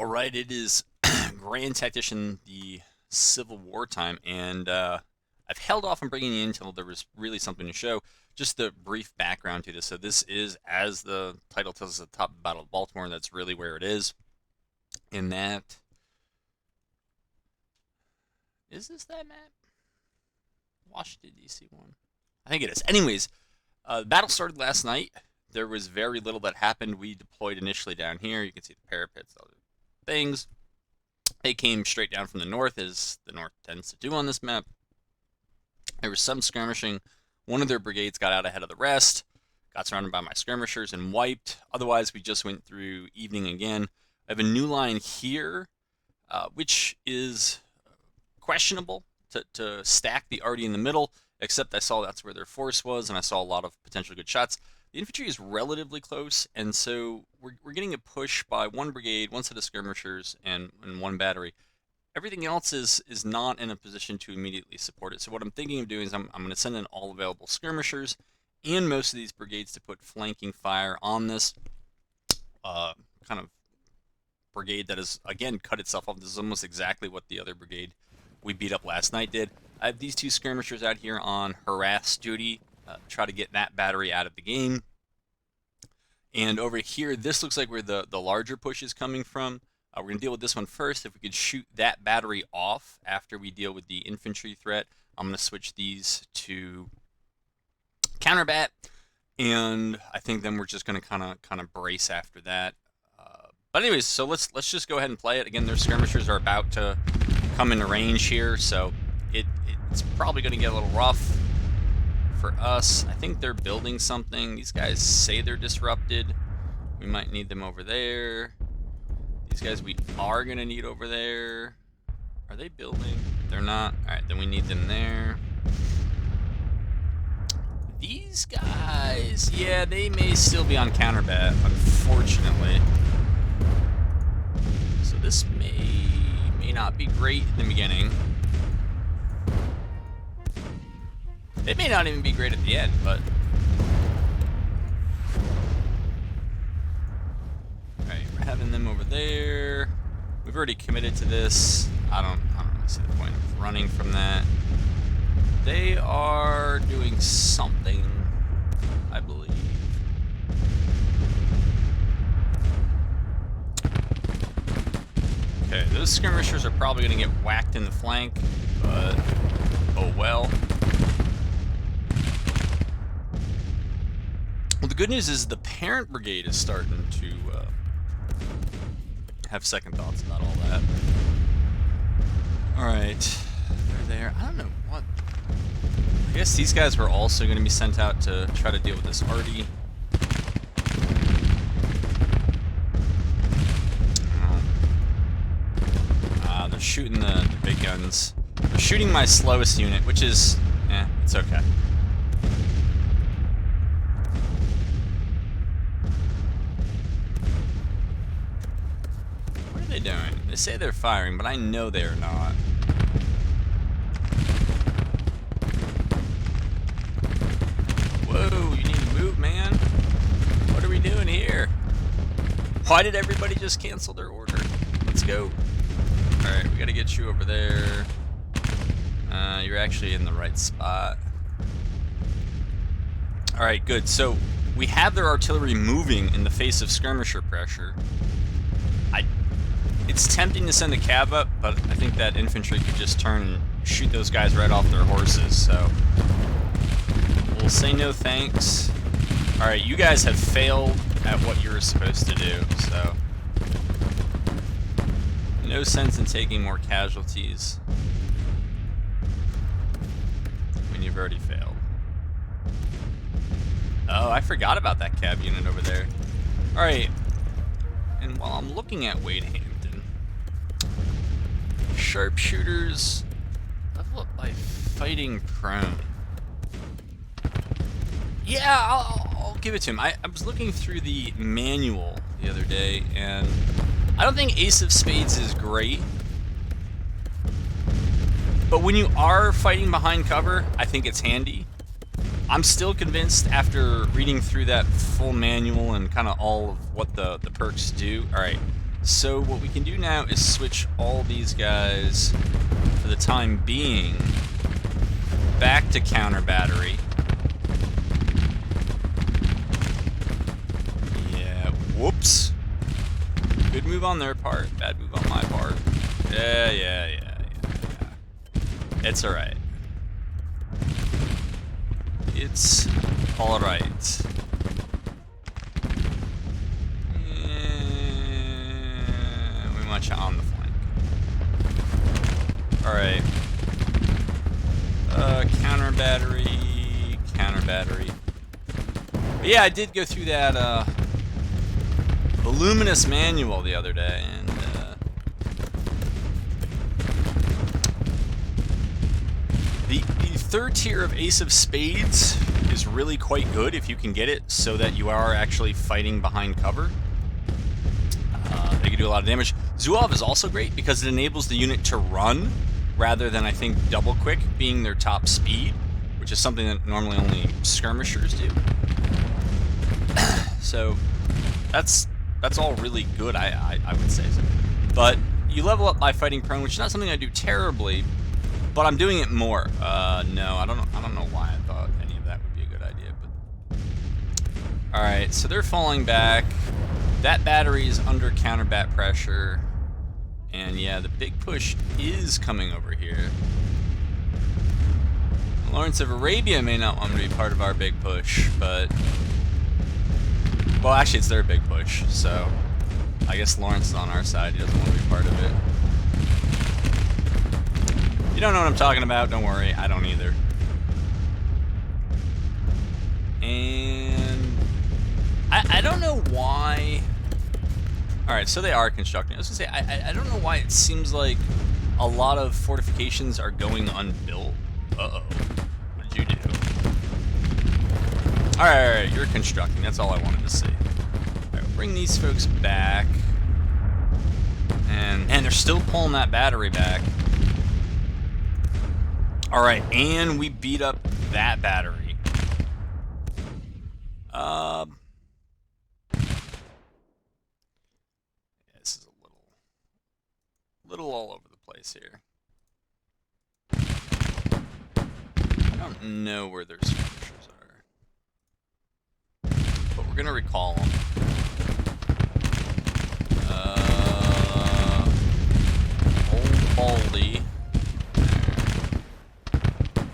All right, it is Grand Tactician, the Civil War time, and I've held off on bringing you in until there was really something to show. Just the brief background to this. So this is, as the title tells us, the top Battle of Baltimore. That's really where it is. In that, is this that map? Washington D.C. one. I think it is. Anyways, the battle started last night. There was very little that happened. We deployed initially down here. You can see the parapets, other things. They came straight down from the north, as the north tends to do on this map. There was some skirmishing. One of their brigades got out ahead of the rest, got surrounded by my skirmishers and wiped. Otherwise, we just went through evening again. I have a new line here, which is questionable to stack the arty in the middle, except I saw that's where their force was, and I saw a lot of potentially good shots. The infantry is relatively close, and so we're getting a push by one brigade, one set of skirmishers, and one battery. Everything else is not in a position to immediately support it. So what I'm thinking of doing is I'm going to send in all available skirmishers and most of these brigades to put flanking fire on this kind of brigade that has, again, cut itself off. This is almost exactly what the other brigade we beat up last night did. I have these two skirmishers out here on harass duty, try to get that battery out of the game. And over here, this looks like where the larger push is coming from. We're going to deal with this one first. If we could shoot that battery off after we deal with the infantry threat, I'm going to switch these to counterbat, and I think then we're just going to kind of brace after that. But anyways, so let's just go ahead and play it. Again, their skirmishers are about to come into range here, so it's probably going to get a little rough for us. I think they're building something. These guys say they're disrupted. We might need them over there. These guys we are going to need over there. Are they building? They're not. Alright, then we need them there. These guys, yeah, they may still be on counterbat, unfortunately. So this may not be great in the beginning. It may not even be great at the end, but... Alright, we're having them over there. We've already committed to this. I don't really see the point of running from that. They are doing something, I believe. Okay, those skirmishers are probably going to get whacked in the flank, but oh well. Well, the good news is the parent brigade is starting to have second thoughts about all that. Alright, they're there. I don't know what... I guess these guys were also going to be sent out to try to deal with this arty. They're shooting the big guns. They're shooting my slowest unit, which is... it's okay. What are they doing? They say they're firing, but I know they are not. Whoa, you need to move, man. What are we doing here? Why did everybody just cancel their order? Let's go. Alright, we gotta get you over there. You're actually in the right spot. Alright, good. So, we have their artillery moving in the face of skirmisher pressure. It's tempting to send the cav up, but I think that infantry could just turn and shoot those guys right off their horses, so... We'll say no thanks. Alright, you guys have failed at what you were supposed to do, so... No sense in taking more casualties when you've already failed. Oh, I forgot about that cab unit over there. Alright, and while I'm looking at Wade Hampton, sharpshooters level up by fighting prone. Yeah, I'll give it to him. I was looking through the manual the other day, and I don't think Ace of Spades is great. But when you are fighting behind cover, I think it's handy. I'm still convinced after reading through that full manual and kind of all of what the perks do. Alright, So what we can do now is switch all these guys, for the time being, back to counter battery. Yeah, whoops. Good move on their part, bad move on my part. Yeah. It's alright. It's alright. We want you on the flank. Alright. Counter battery. But yeah, I did go through that voluminous manual the other day, and the third tier of Ace of Spades is really quite good if you can get it so that you are actually fighting behind cover. They can do a lot of damage. Zuov is also great because it enables the unit to run rather than, I think, double quick being their top speed, which is something that normally only skirmishers do. So that's all really good, I would say. But you level up by fighting prone, which is not something I do terribly, but I'm doing it more. No, I don't know why I thought any of that would be a good idea. But all right, so they're falling back. That battery is under counterbat pressure, and yeah, the big push is coming over here. Lawrence of Arabia may not want to be part of our big push, but well, actually, it's their big push, so I guess Lawrence is on our side. He doesn't want to be part of it. You don't know what I'm talking about, don't worry. I don't either. And I don't know why. Alright, so they are constructing. I was going to say, I don't know why it seems like a lot of fortifications are going unbuilt. Uh-oh. What did you do? Alright, you're constructing. That's all I wanted to see. Alright, bring these folks back. And they're still pulling that battery back. Alright, and we beat up that battery. Yeah, this is a little all over the place here. I don't know where their skirmishers are, but we're gonna recall them. Old Baldy.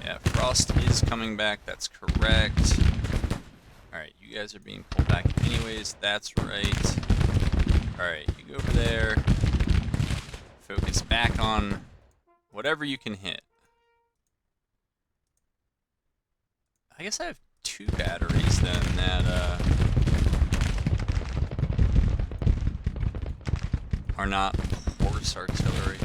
Yeah, Frost is coming back. That's correct. Alright, you guys are being pulled back anyways. That's right. Alright, you go over there. Focus back on whatever you can hit. I guess I have 2 batteries then that are not horse artillery.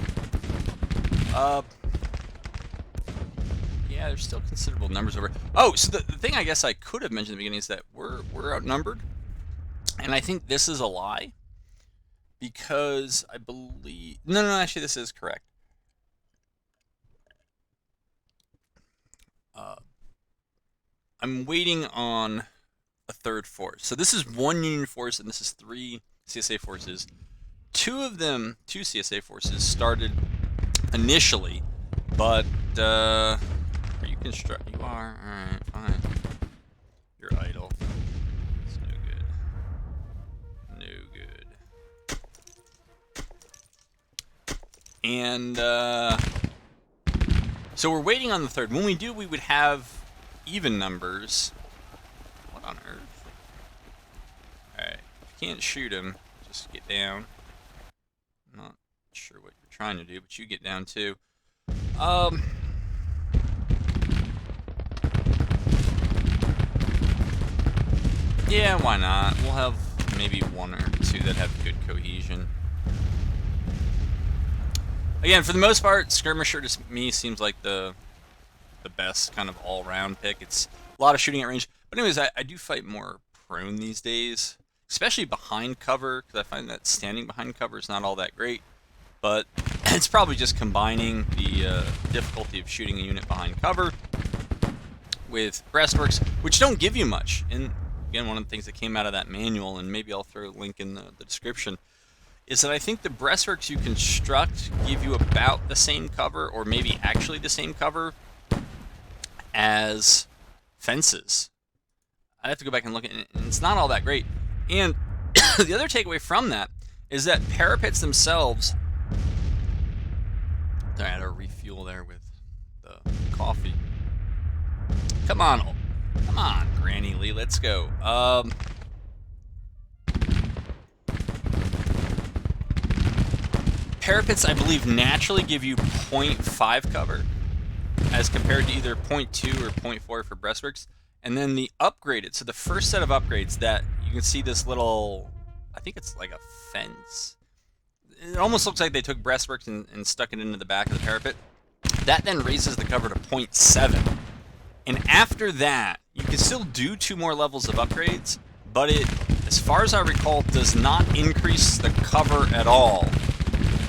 Yeah, there's still considerable numbers over. Oh, so the thing I guess I could have mentioned at the beginning is that we're outnumbered, and I think this is a lie because I believe no, actually this is correct. I'm waiting on a third force. So this is 1 Union force, and this is 3 CSA forces. 2 of them, 2 CSA forces, started initially, but are you construct? You are. All right, fine. You're idle. It's no good. No good. And so we're waiting on the third. When we do, we would have even numbers. What on earth? Alright, if you can't shoot him, just get down. I'm not sure what you're trying to do, but you get down too. Yeah, why not? We'll have maybe 1 or 2 that have good cohesion. Again, for the most part, Skirmisher to me seems like the best kind of all-round pick. It's a lot of shooting at range. But anyways, I do fight more prone these days, especially behind cover, because I find that standing behind cover is not all that great. But it's probably just combining the difficulty of shooting a unit behind cover with breastworks, which don't give you much. And again, one of the things that came out of that manual, and maybe I'll throw a link in the description, is that I think the breastworks you construct give you about the same cover, or maybe actually the same cover, as fences. I have to go back and look at it, and it's not all that great. And the other takeaway from that is that parapets themselves... I had to refuel there with the coffee. Come on, Granny Lee, let's go. Parapets, I believe, naturally give you 0.5 cover, as compared to either 0.2 or 0.4 for breastworks. And then the upgraded, so the first set of upgrades that you can see this little, I think it's like a fence. It almost looks like they took breastworks and stuck it into the back of the parapet. That then raises the cover to 0.7. And after that, you can still do 2 more levels of upgrades, but it, as far as I recall, does not increase the cover at all,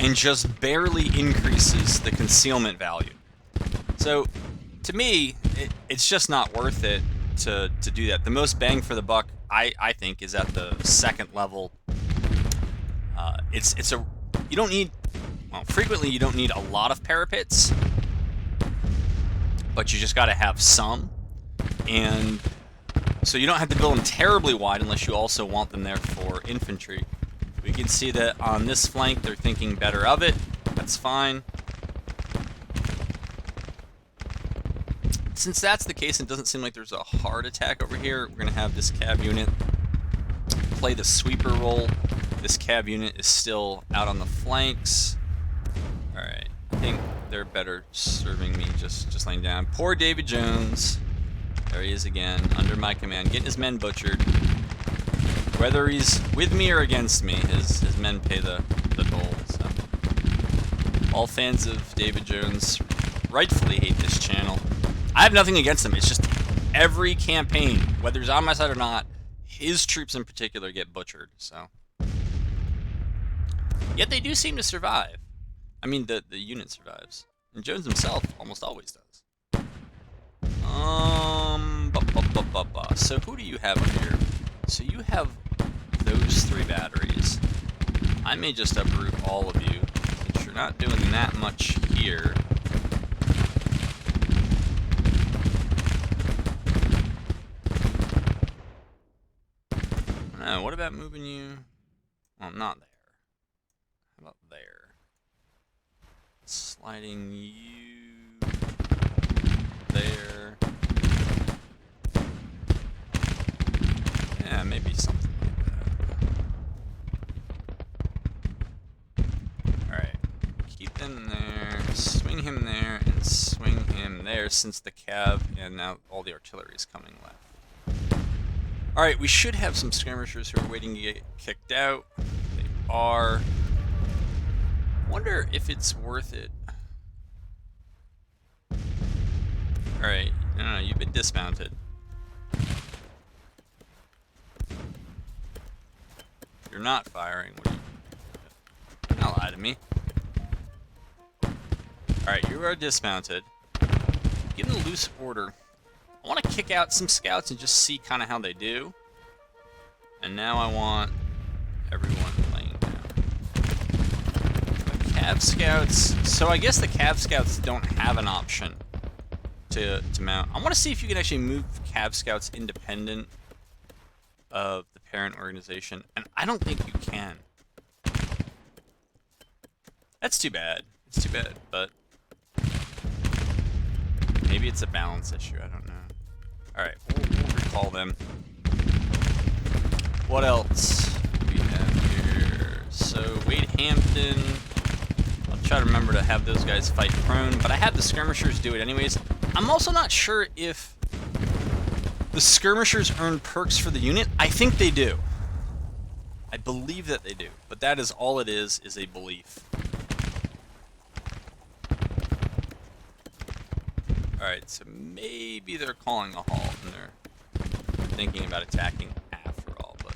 and just barely increases the concealment value. So, to me, it's just not worth it to do that. The most bang for the buck, I think, is at the second level. You don't need, well, frequently you don't need a lot of parapets, but you just got to have some. And so you don't have to build them terribly wide unless you also want them there for infantry. We can see that on this flank they're thinking better of it. That's fine. Since that's the case, it doesn't seem like there's a hard attack over here. We're going to have this cav unit play the sweeper role. This cav unit is still out on the flanks. Alright, I think they're better serving me just laying down. Poor David Jones. There he is again, under my command, getting his men butchered. Whether he's with me or against me, his men pay the toll. So. All fans of David Jones rightfully hate this channel. I have nothing against him, it's just every campaign, whether he's on my side or not, his troops in particular get butchered, so. Yet they do seem to survive. I mean, the unit survives. And Jones himself almost always does. So who do you have up here? So you have those 3 batteries. I may just uproot all of you, since you're not doing that much here. What about moving you? Well, not there. How about there? Sliding you there. Yeah, maybe something like that. Alright. Keep him there. Swing him there. And swing him there, since the cav and now all the artillery is coming left. Alright, we should have some skirmishers who are waiting to get kicked out. They are. Wonder if it's worth it. Alright, no, you've been dismounted. You're not firing. What are you? Don't lie to me. Alright, you are dismounted. Give them a loose order. I want to kick out some scouts and just see kind of how they do. And now I want everyone laying down. The cav scouts. So I guess the cav scouts don't have an option to mount. I want to see if you can actually move cav scouts independent of the parent organization. And I don't think you can. That's too bad. It's too bad, but maybe it's a balance issue. I don't know. Alright, we'll recall them. What else do we have here? So, Wade Hampton. I'll try to remember to have those guys fight prone, but I had the skirmishers do it anyways. I'm also not sure if the skirmishers earn perks for the unit. I think they do. I believe that they do, but that is all it is a belief. Alright, so maybe they're calling a halt and they're thinking about attacking after all, but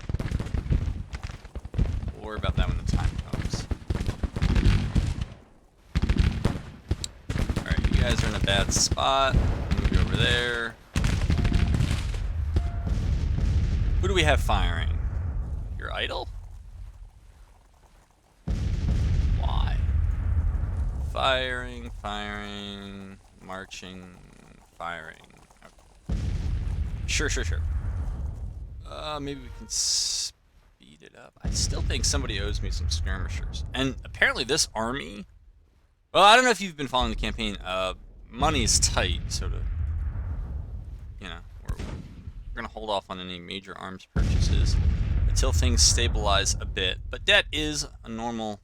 we'll worry about that when the time comes. Alright, you guys are in a bad spot. Move you over there. Who do we have firing? Your idol? Firing, firing, marching, firing. Okay. Sure. Maybe we can speed it up. I still think somebody owes me some skirmishers. And apparently this army... Well, I don't know if you've been following the campaign. Money's tight, so to... You know, we're going to hold off on any major arms purchases until things stabilize a bit. But debt is a normal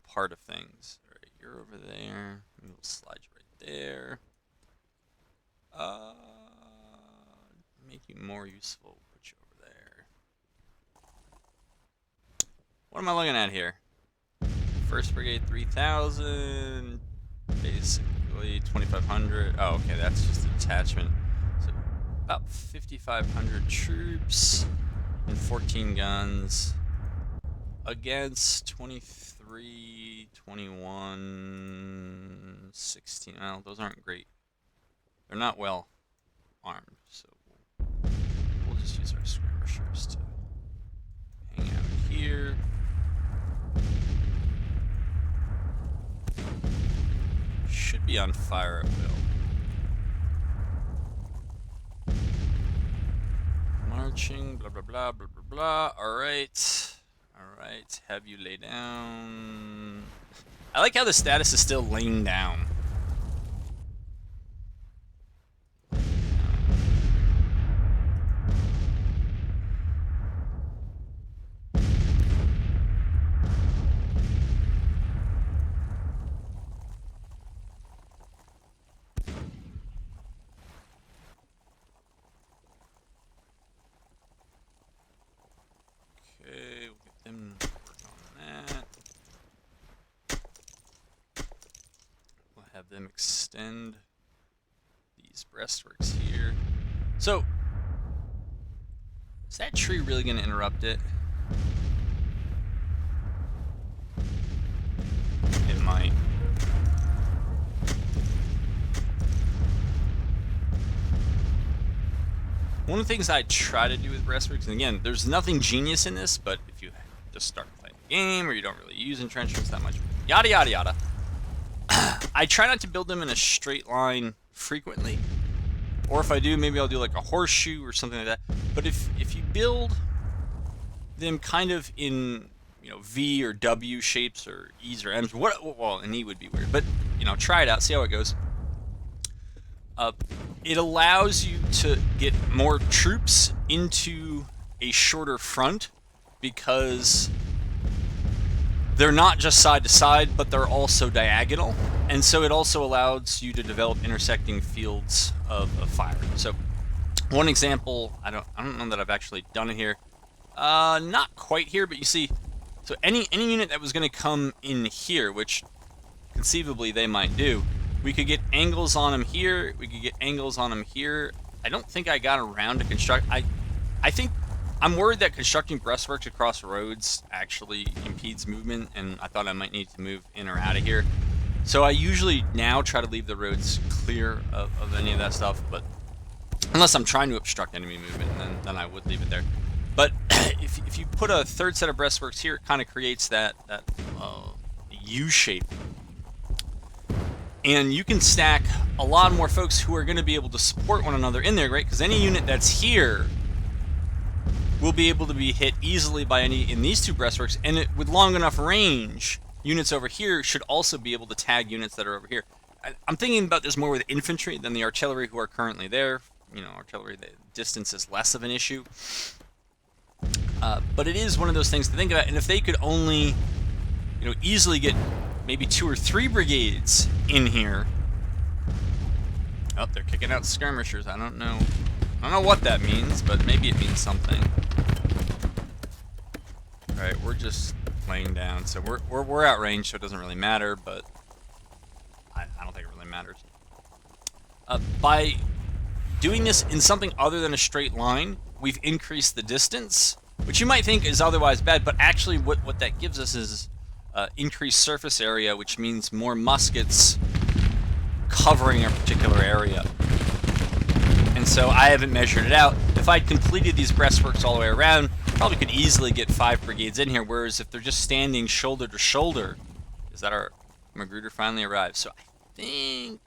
part of things. All right, you're over there. We'll slide you right there. Make you more useful. Put you over there. What am I looking at here? First Brigade 3,000. Basically 2,500. Oh, okay, that's just a detachment. So about 5,500 troops and 14 guns against 23, 21, 16. Well, those aren't great. They're not well armed, so we'll just use our skirmishers to hang out here. Should be on fire at will. Marching, blah, blah, blah, blah, blah, blah. Alright. Alright, have you lay down. I like how the status is still laying down. Them extend these breastworks here. So, is that tree really going to interrupt it? It might. One of the things I try to do with breastworks, and again, there's nothing genius in this, but if you just start playing the game or you don't really use entrenchments that much, yada yada yada. I try not to build them in a straight line frequently, or if I do, maybe I'll do like a horseshoe or something like that. But if you build them kind of in, you know, V or W shapes or E's or M's, well, an E would be weird, but you know, try it out, see how it goes. It allows you to get more troops into a shorter front because they're not just side to side, but they're also diagonal, and so it also allows you to develop intersecting fields of fire. So, one example, I don't know that I've actually done it here, not quite here, but you see, so any unit that was going to come in here, which conceivably they might do, we could get angles on them here, we could get angles on them here. I don't think I got around to construct. I think. I'm worried that constructing breastworks across roads actually impedes movement, and I thought I might need to move in or out of here. So I usually now try to leave the roads clear of any of that stuff, but unless I'm trying to obstruct enemy movement, then I would leave it there. But if you put a third set of breastworks here, it kind of creates that U shape. And you can stack a lot more folks who are going to be able to support one another in there, right? Because any unit that's here will be able to be hit easily by any in these two breastworks, and with long enough range, units over here should also be able to tag units that are over here. I'm thinking about this more with infantry than the artillery who are currently there. You know, artillery, the distance is less of an issue. But it is one of those things to think about, and if they could only, you know, easily get maybe 2 or 3 brigades in here. Oh, they're kicking out skirmishers. I don't know what that means, but maybe it means something. Alright, we're just laying down, so we're out range, so it doesn't really matter, but I don't think it really matters. By doing this in something other than a straight line, we've increased the distance, which you might think is otherwise bad, but actually what that gives us is increased surface area, which means more muskets covering a particular area. And so I haven't measured it out. If I'd completed these breastworks all the way around, probably could easily get 5 brigades in here, whereas if they're just standing shoulder to shoulder, is that our Magruder finally arrives. So I think...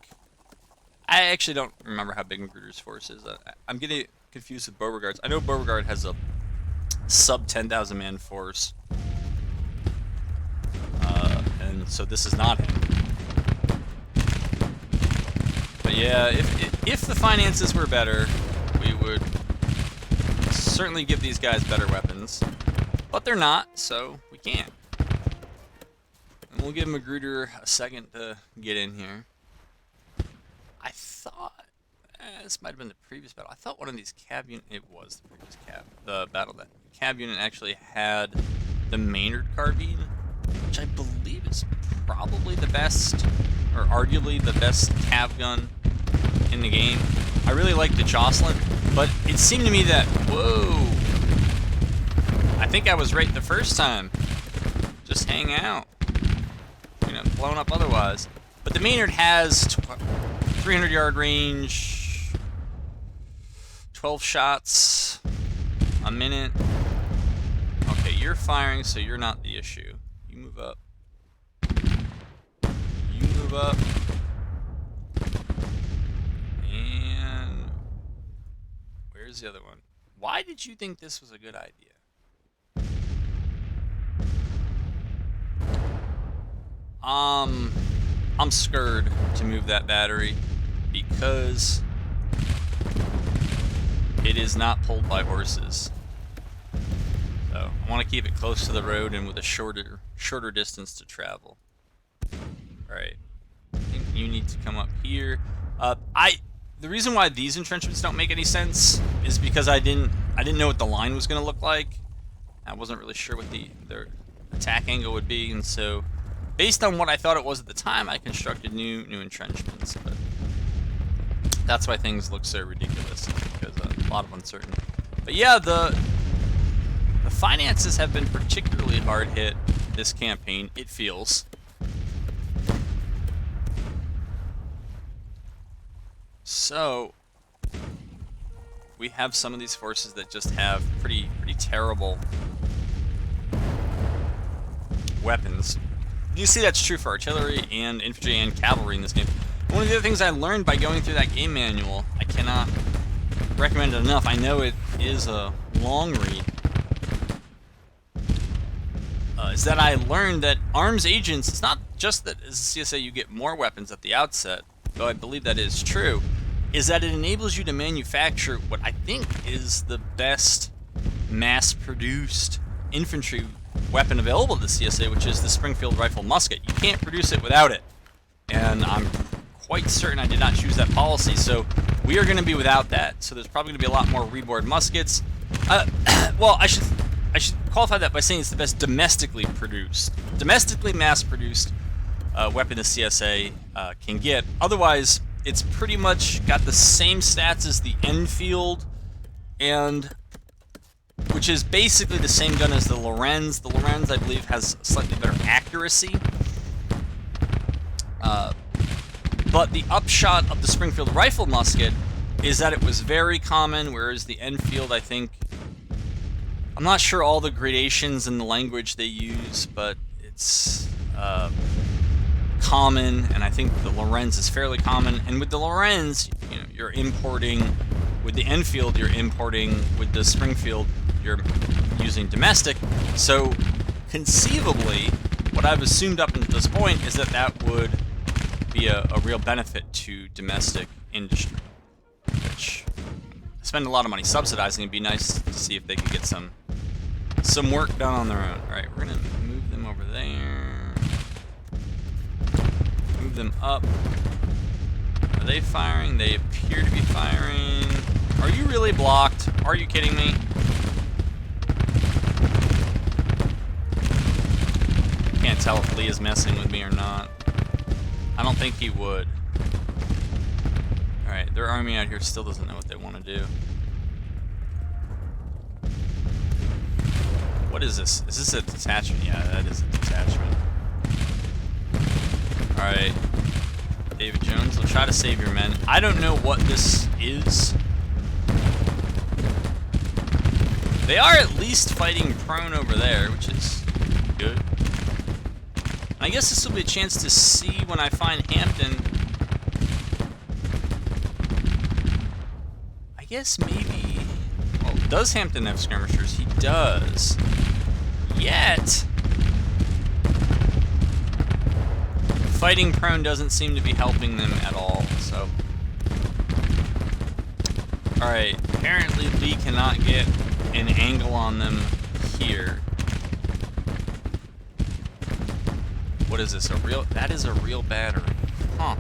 I actually don't remember how big Magruder's force is. I'm getting confused with Beauregard's. I know Beauregard has a sub 10,000 man force. And so this is not him. But yeah, if the finances were better, we would certainly give these guys better weapons. But they're not, so we can't. And we'll give Magruder a second to get in here. I thought... this might have been the previous battle. I thought one of these cab units... It was the previous the battle that cab unit actually had the Maynard carbine, which I believe is probably the best, or arguably the best cav gun in the game. I really like the Jocelyn, but it seemed to me that... Whoa! I think I was right the first time. Just hang out. You know, blown up otherwise. But the Maynard has 300-yard range, 12 shots a minute. Okay, you're firing, so you're not the issue. You move up. You move up. And where's the other one? Why did you think this was a good idea? I'm scared to move that battery because it is not pulled by horses. So I want to keep it close to the road and with a shorter distance to travel. Alright. I think you need to come up here. The reason why these entrenchments don't make any sense is because I didn't know what the line was going to look like. I wasn't really sure what their attack angle would be, and so based on what I thought it was at the time, I constructed new entrenchments. But that's why things look so ridiculous, because a lot of uncertainty. But yeah, the finances have been particularly hard hit this campaign, it feels. So we have some of these forces that just have pretty terrible weapons. You see that's true for artillery and infantry and cavalry in this game. One of the other things I learned by going through that game manual, I cannot recommend it enough. I know it is a long read. Is that I learned that arms agents, it's not just that as a CSA you get more weapons at the outset, though I believe that is true, is that it enables you to manufacture what I think is the best mass-produced infantry weapon available to the CSA, which is the Springfield rifle musket. You can't produce it without it. And I'm quite certain I did not choose that policy, so we are going to be without that. So there's probably going to be a lot more reboard muskets. Well, I should qualify that by saying it's the best domestically mass-produced weapon the CSA can get. Otherwise, it's pretty much got the same stats as the Enfield, and which is basically the same gun as the Lorenz. The Lorenz, I believe, has slightly better accuracy. But the upshot of the Springfield rifle musket is that it was very common, whereas the Enfield, I think... I'm not sure all the gradations in the language they use, but it's common, and I think the Lorenz is fairly common. And with the Lorenz, you know, you're importing... With the Enfield, you're importing. With the Springfield, you're using domestic. So, conceivably, what I've assumed up until this point is that that would be a real benefit to domestic industry, which I spend a lot of money subsidizing. It'd be nice to see if they could get some work done on their own. All right, we're gonna move them over there. Move them up. Are they firing? They appear to be firing. Are you really blocked? Are you kidding me? Can't tell if Lee is messing with me or not. I don't think he would. Alright, their army out here still doesn't know what they want to do. What is this? Is this a detachment? Yeah, that is a detachment. Alright. David Jones, will try to save your men. I don't know what this is. They are at least fighting prone over there, which is good. I guess this will be a chance to see when I find Hampton. I guess maybe... Well, does Hampton have skirmishers? He does. Yet... Fighting prone doesn't seem to be helping them at all, so... Alright, apparently Lee cannot get an angle on them here. What is this, a real... That is a real battery. Huh.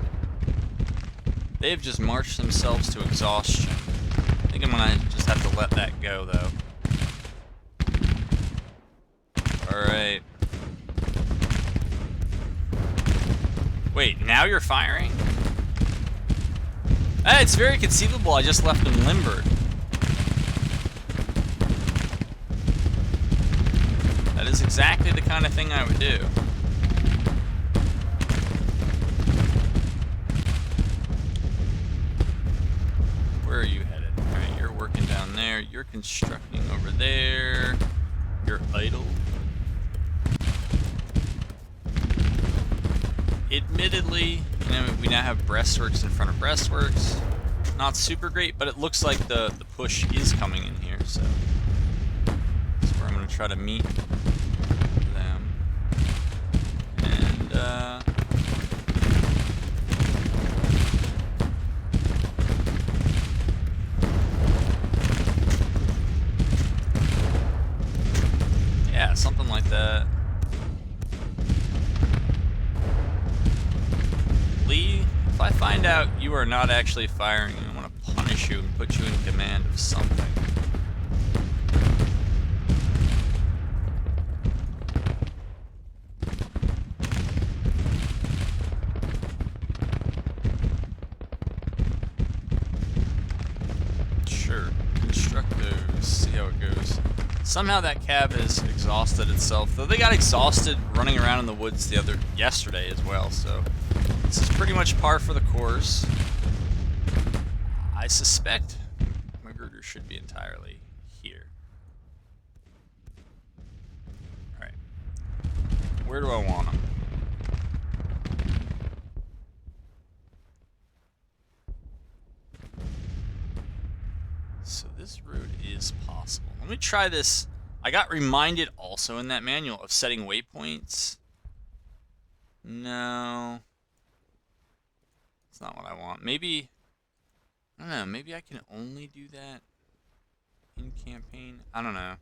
They've just marched themselves to exhaustion. I think I'm gonna just have to let that go, though. Alright. Wait, now you're firing? It's very conceivable I just left him limbered. That is exactly the kind of thing I would do. Where are you headed? Alright, you're working down there. You're constructing over there. You're idle. Admittedly, you know, we now have breastworks in front of breastworks. Not super great, but it looks like the push is coming in here, so that's where I'm going to try to meet them. And, yeah, something like that. Lee, if I find out you are not actually firing, I want to punish you and put you in command of something. Sure, construct those, see how it goes. Somehow that cab has exhausted itself, though they got exhausted running around in the woods yesterday as well, so... This is pretty much par for the course. I suspect Magruder should be entirely here. Alright. Where do I want him? So this route is possible. Let me try this. I got reminded also in that manual of setting waypoints. No. That's not what I want. Maybe, I don't know, maybe I can only do that in campaign? I don't know.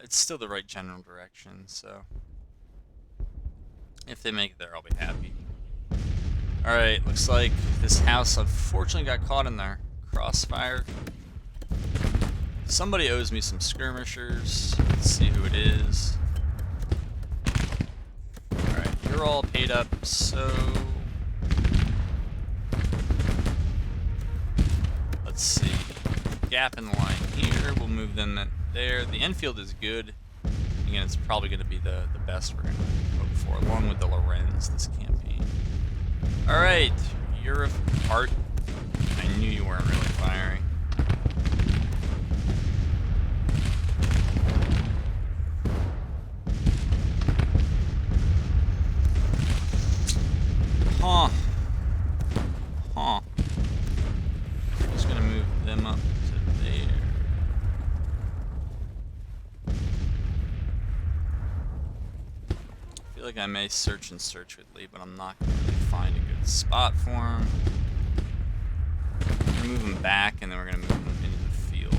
It's still the right general direction, so if they make it there, I'll be happy. Alright, looks like this house unfortunately got caught in their crossfire. Somebody owes me some skirmishers. Let's see who it is. Alright, you're all paid up, so... Let's see. Gap in the line here. We'll move them there. The Enfield is good. Again, it's probably going to be the best we're going to hope for, along with the Lorenz this campaign. Alright, you're a part. I knew you weren't really firing. Huh. Huh. I'm just gonna move them up to there. I feel like I may search and search with Lee, but I'm not gonna really find a good spot for him. We're gonna move him back, and then we're gonna move him into the field.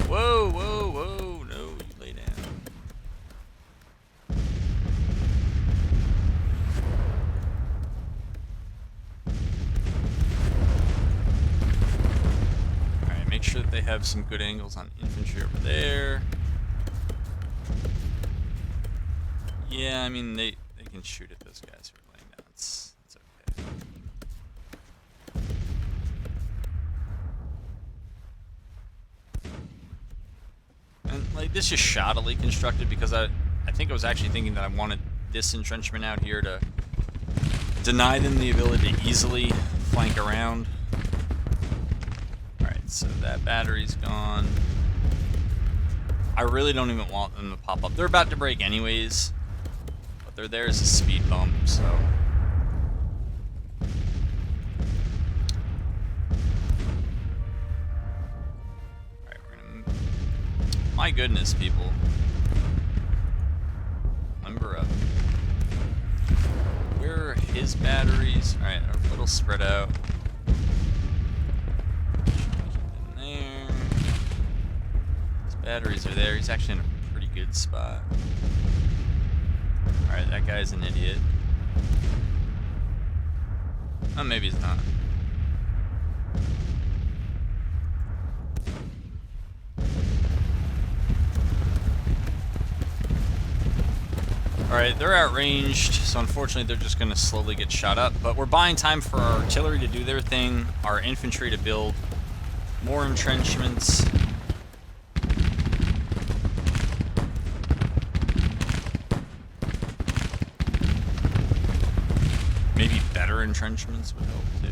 Whoa, whoa, whoa! No, you lay down. All right, make sure that they have some good angles on infantry over there. Yeah, I mean, they can shoot at those guys who are laying down. It's okay. And, like, this just shoddily constructed because I think I was actually thinking that I wanted this entrenchment out here to deny them the ability to easily flank around. Alright, so that battery's gone. I really don't even want them to pop up. They're about to break anyways, but they're there as a speed bump, so... Alright, we're gonna... My goodness, people. Limber up. Where are his batteries? Alright, they're a little spread out. Keep in there. His batteries are there. He's actually in a pretty good spot. Alright, that guy's an idiot. Oh, maybe he's not. Alright, they're outranged, so unfortunately they're just going to slowly get shot up. But we're buying time for our artillery to do their thing, our infantry to build more entrenchments. Maybe better entrenchments would help too.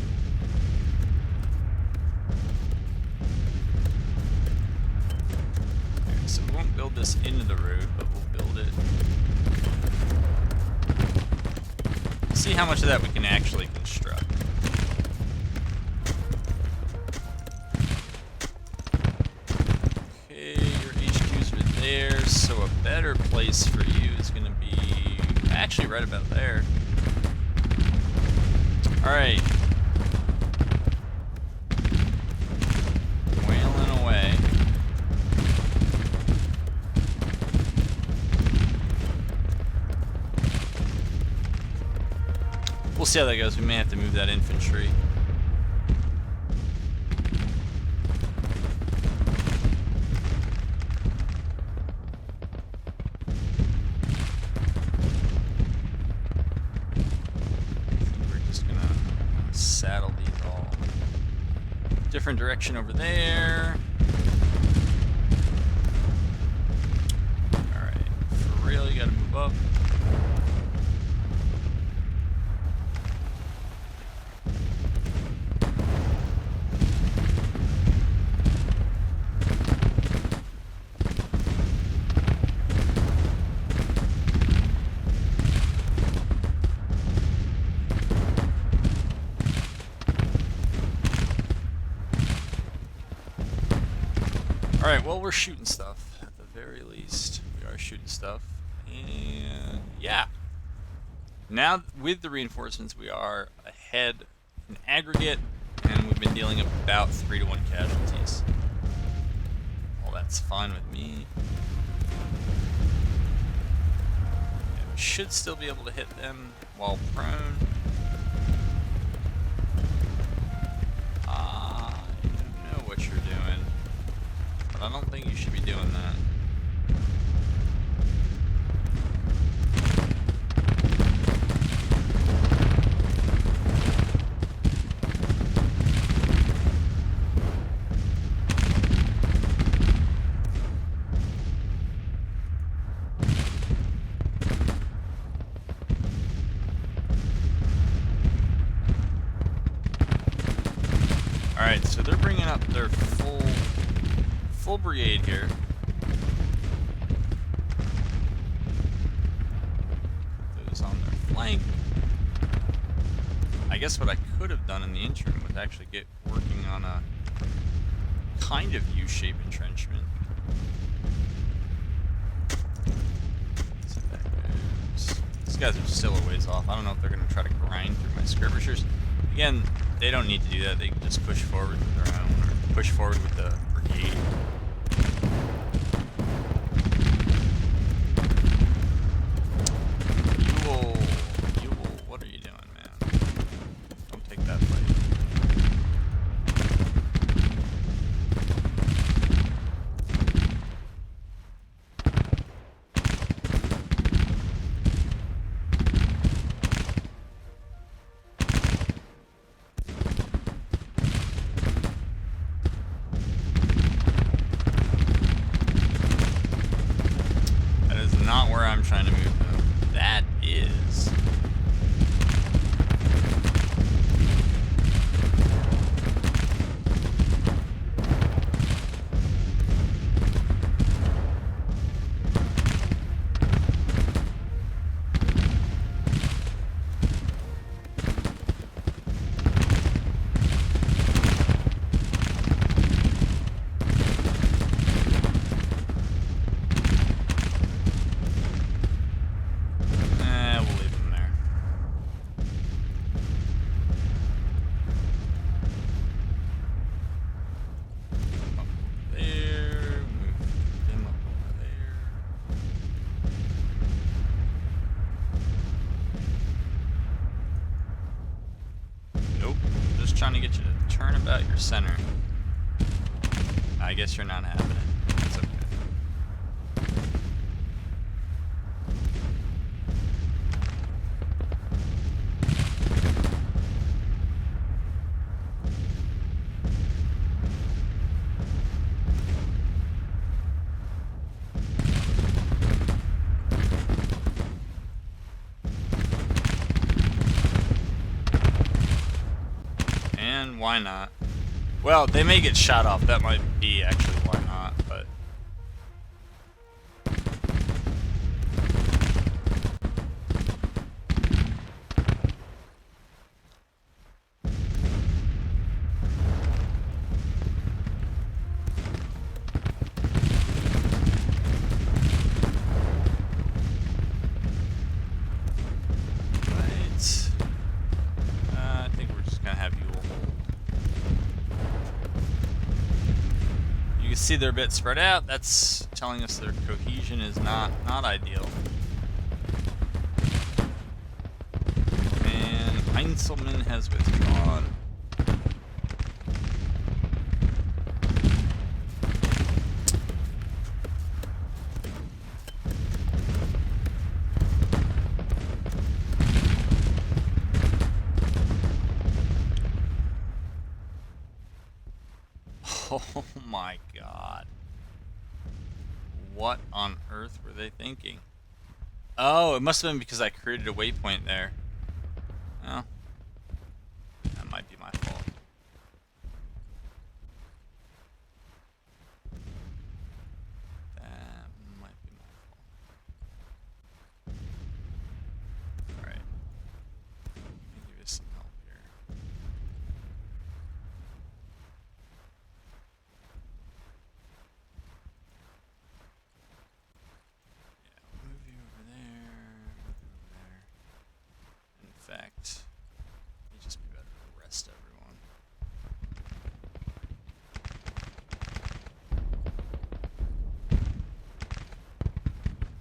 Okay, so we won't build this into the road, but we'll build it. See how much of that we can actually construct. Okay, your HQs are there, so a better place for you is going to be actually right about there. Alright. Wailing away. We'll see how that goes. We may have to move that infantry. We're just gonna saddle these all. Different direction over there. Alright, for real, you gotta move up. Alright, well, we're shooting stuff. At the very least, we are shooting stuff. And, yeah. Now, with the reinforcements, we are ahead in aggregate, and we've been dealing about 3-to-1 casualties. Well, that's fine with me. And we should still be able to hit them while prone. You know what you're doing. I don't think you should be doing that. Alright, so they're bringing up their full brigade here. Put those on their flank. I guess what I could have done in the interim was actually get working on a kind of U-shaped entrenchment. So that goes. These guys are still a ways off. I don't know if they're going to try to grind through my skirmishers. Again, they don't need to do that. They can just push forward with their own, or push forward with the brigade. What are you doing, man? Don't take that fight. That is not where I'm trying to move, though. That is. We'll leave them there. Up there, move them up over there. Nope, just trying to get you to turn about your center. I guess you're not having it. That's okay. And why not? Well, they may get shot off. That might be actually why not, but... Right. I think we're just gonna have you hold. You can see they're a bit spread out. That's telling us their cohesion is not ideal. And Heinzelman has withdrawn. Oh my god. What on earth were they thinking? Oh, it must have been because I created a waypoint there. Oh. That might be my fault. That might be my fault. Alright. Let me give you some help here. Move you over there, In fact, it'd just be better to rest everyone.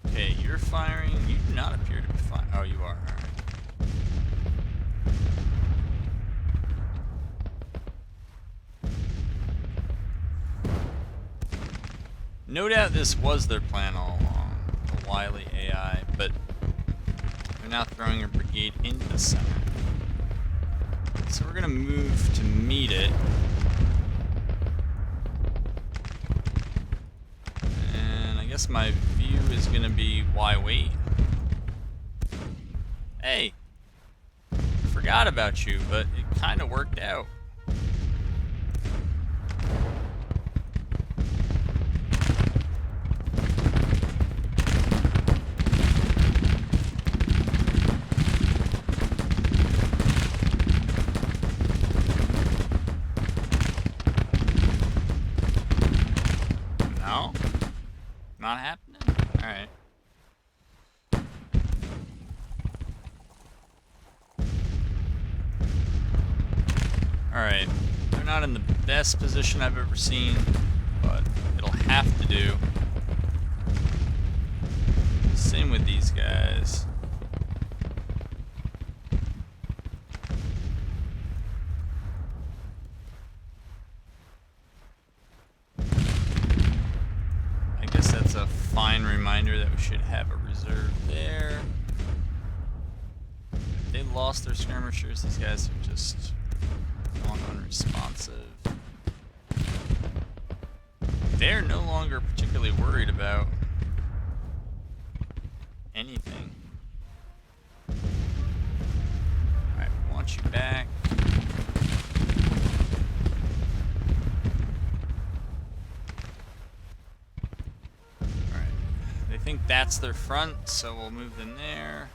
Okay, you're firing. You do not appear to be firing. Oh, you are. Alright. No doubt this was their plan all along, the wily AI, but they're now throwing a brigade into the center. So we're going to move to meet it. And I guess my view is going to be, why wait? Hey, I forgot about you, but it kind of worked out. No? Not happening? Alright. Alright. They're not in the best position I've ever seen, but it'll have to do. Same with these guys. I guess that's a fine reminder that we should have a reserve there. If they lost their skirmishers, these guys have just gone unresponsive. They're no longer particularly worried about anything. want you back. Alright. They think that's their front, so we'll move them there.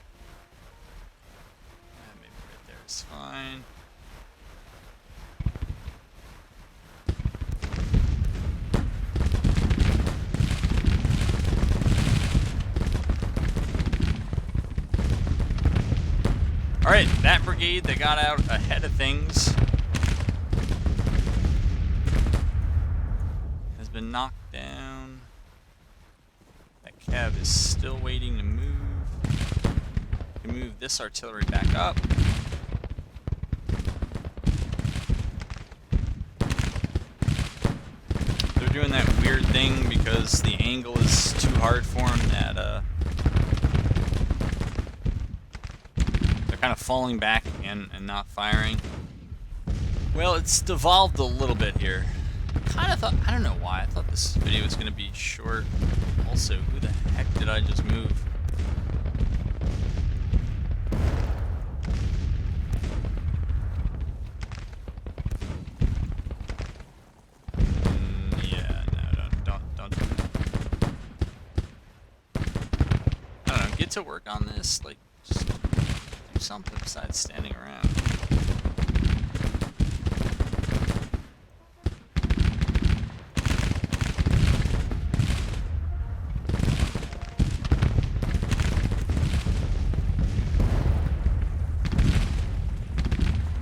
Maybe right there is fine. Alright, that brigade, they got out ahead of things. Has been knocked down. That cav is still waiting to move. We can move this artillery back up. They're doing that weird thing because the angle is too hard for them that kind of falling back and not firing. Well, it's devolved a little bit here. Kind of thought, I don't know why, I thought this video was going to be short. Also, who the heck did I just move? Yeah, no, don't do that. I don't know, get to work on this, like, just do something besides standing around.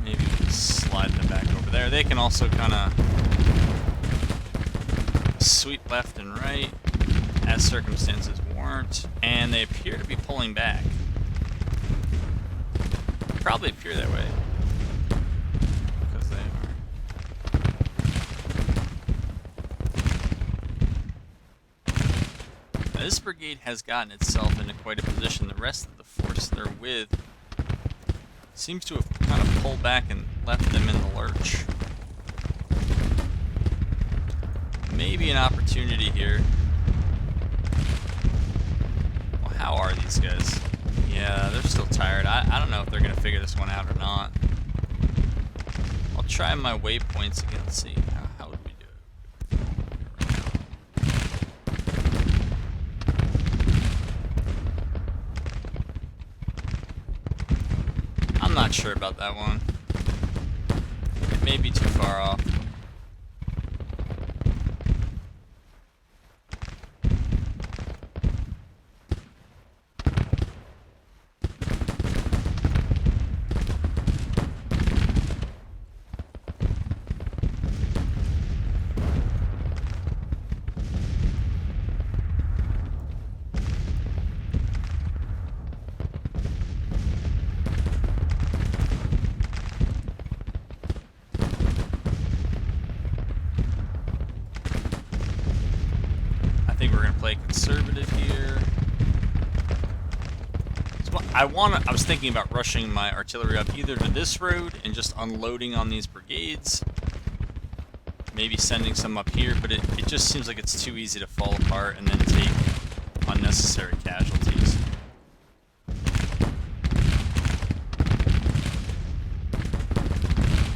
Maybe we'll slide them back over there. They can also kind of sweep left and right as circumstances warrant, and they appear to be pulling back. Probably appear that way because they are. Now, this brigade has gotten itself into quite a position. The rest of the force they're with seems to have kind of pulled back and left them in the lurch. Maybe an opportunity here. Well, how are these guys? Yeah, they're still tired. I don't know if they're going to figure this one out or not. I'll try my waypoints again and see. How would we do it? I'm not sure about that one. It may be too far off. I think we're going to play conservative here. So I was thinking about rushing my artillery up either to this road and just unloading on these brigades. Maybe sending some up here, but it just seems like it's too easy to fall apart and then take unnecessary casualties.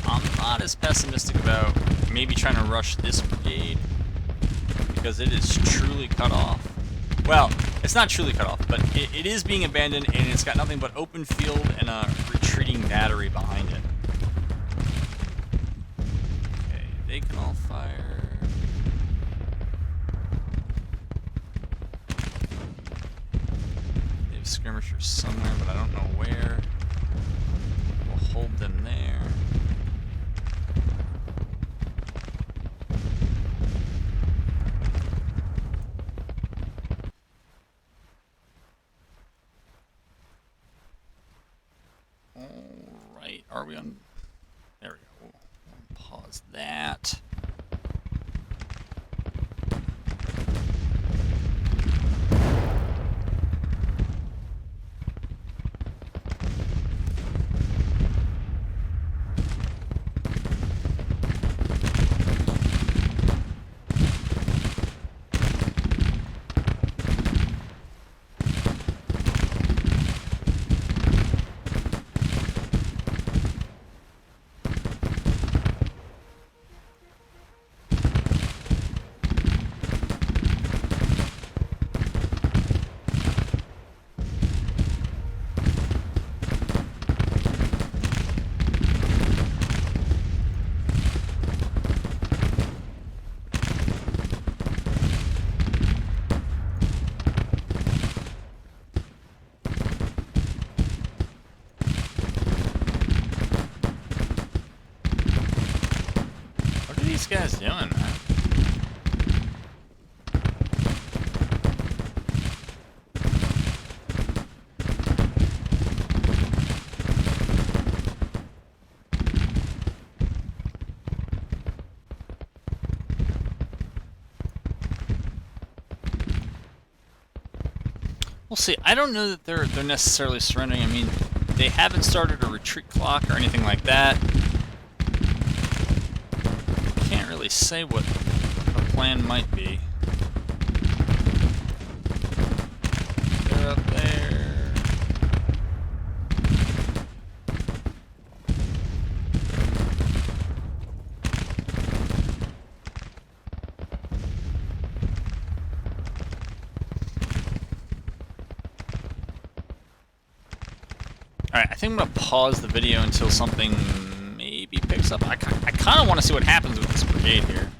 I'm not as pessimistic about maybe trying to rush this brigade, because it is truly cut off. Well, it's not truly cut off, but it is being abandoned, and it's got nothing but open field and a retreating battery behind it. Okay, they can all fire. They have skirmishers somewhere, but I don't know where. We'll hold them there. Alright, are we on? There we go. We'll pause that. guys doing, man? We'll see. I don't know that they're necessarily surrendering. I mean, they haven't started a retreat clock or anything like that. Can't really say what the plan might be. They're up there. Alright, I think I'm going to pause the video until something maybe picks up. I kind of want to see what happens with this brigade here.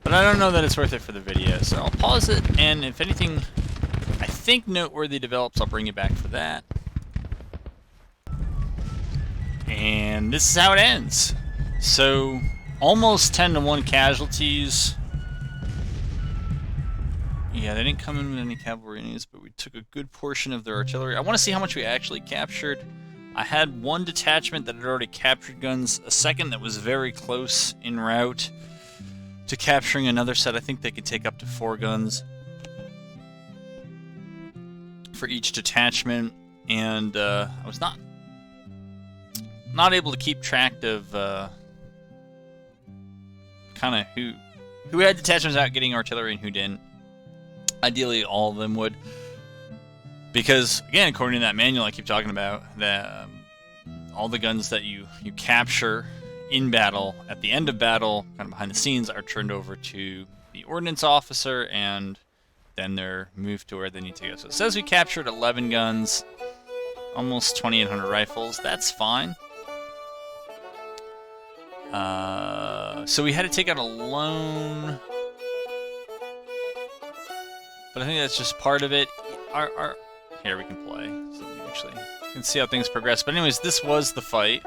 But I don't know that it's worth it for the video, so I'll pause it, and if anything I think noteworthy develops, I'll bring you back for that. And this is how it ends. So, almost 10-to-1 casualties. Yeah, they didn't come in with any cavalry units, but we took a good portion of their artillery. I want to see how much we actually captured. I had one detachment that had already captured guns, a second that was very close en route to capturing another set. I think they could take up to 4 guns for each detachment, and I was not able to keep track of kind of who had detachments out getting artillery and who didn't. Ideally, all of them would, because again, according to that manual I keep talking about, that all the guns that you capture in battle, at the end of battle, kind of behind the scenes, are turned over to the ordnance officer, and then they're moved to where they need to go. So it says we captured 11 guns, almost 2,800 rifles. That's fine. So we had to take out a loan. But I think that's just part of it. Here, we can play. So we actually can see how things progress. But anyways, this was the fight.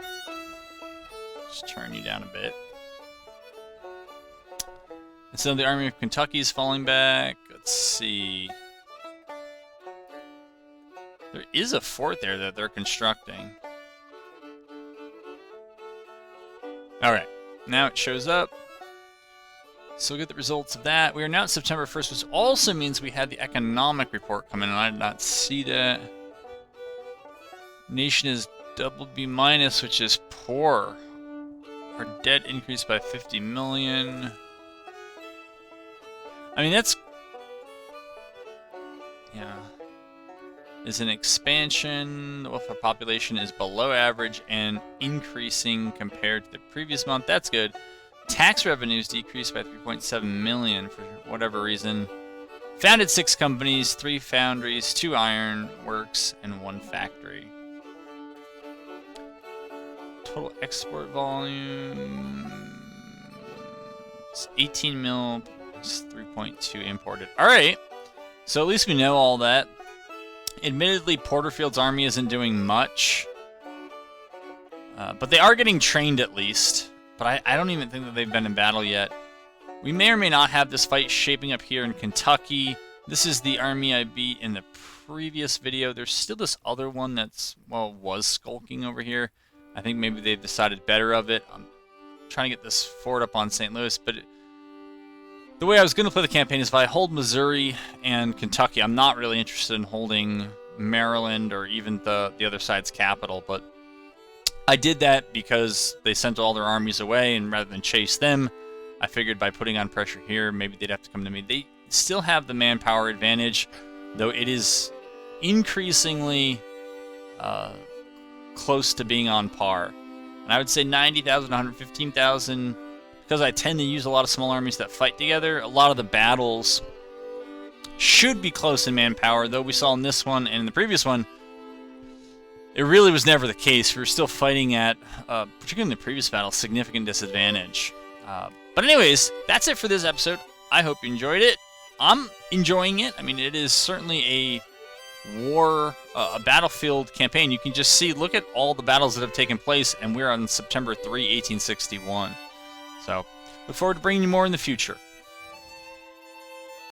Just turn you down a bit. And so the Army of Kentucky is falling back. Let's see. There is a fort there that they're constructing. Alright, now it shows up. So we'll get the results of that. We are now at September 1st, which also means we had the economic report come in, and I did not see that. Nation is BB-, which is poor. Our debt increased by 50 million. I mean, that's... yeah. Is an expansion. The welfare population is below average and increasing compared to the previous month. That's good. Tax revenues decreased by 3.7 million for whatever reason. Founded 6 companies, 3 foundries, 2 iron works, and 1 factory. Total export volume is 18 mil plus 3.2 imported. Alright, so at least we know all that. Admittedly, Porterfield's army isn't doing much, but they are getting trained at least. But I don't even think that they've been in battle yet. We may or may not have this fight shaping up here in Kentucky. This is the army I beat in the previous video. There's still this other one that's, well, was skulking over here. I think maybe they've decided better of it. I'm trying to get this fort up on St. Louis, but the way I was going to play the campaign is if I hold Missouri and Kentucky, I'm not really interested in holding Maryland or even the other side's capital, but I did that because they sent all their armies away, and rather than chase them, I figured by putting on pressure here, maybe they'd have to come to me. They still have the manpower advantage, though it is increasingly close to being on par. And I would say 90,000, 115,000, because I tend to use a lot of small armies that fight together. A lot of the battles should be close in manpower, though we saw in this one and in the previous one, it really was never the case. We were still fighting at, particularly in the previous battle, significant disadvantage. But anyways, that's it for this episode. I hope you enjoyed it. I'm enjoying it. I mean, it is certainly a battlefield campaign. You can just see, look at all the battles that have taken place, and we're on September 3, 1861. So, Look forward to bringing you more in the future.